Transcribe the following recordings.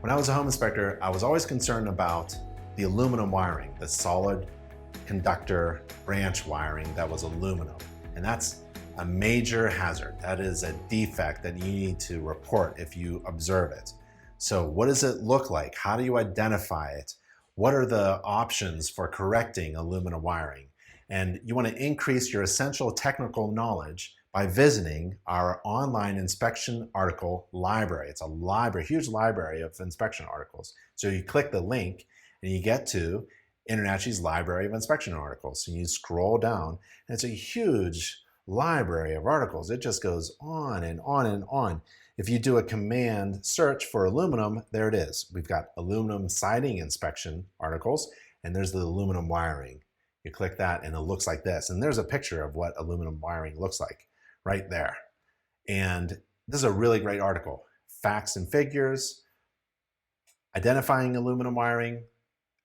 When I was a home inspector, I was always concerned about the aluminum wiring, the solid conductor branch wiring that was aluminum. And that's a major hazard. That is a defect that you need to report if you observe it. So what does it look like? How do you identify it? What are the options for correcting aluminum wiring? And you want to increase your essential technical knowledge by visiting our online inspection article library. It's a library, huge library of inspection articles. So you click the link and you get to InterNACHI's library of inspection articles. So you scroll down and it's a huge library of articles. It just goes on and on and on. If you do a command search for aluminum, there it is. We've got aluminum siding inspection articles, and there's the aluminum wiring. You click that and it looks like this. And there's a picture of what aluminum wiring looks like right there. And this is a really great article. Facts and figures, identifying aluminum wiring,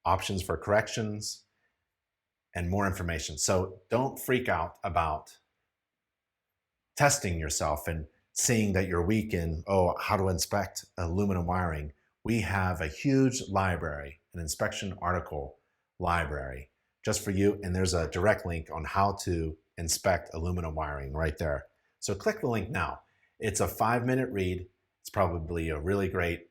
options for corrections, and more information. So don't freak out about testing yourself and seeing that you're weak in, how to inspect aluminum wiring. We have a huge library, an inspection article library just for you. And there's a direct link on how to inspect aluminum wiring right there. So click the link now. It's a 5-minute read. It's probably a really great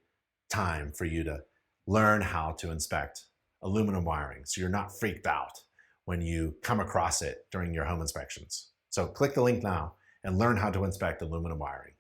time for you to learn how to inspect aluminum wiring so you're not freaked out when you come across it during your home inspections. So click the link now and learn how to inspect aluminum wiring.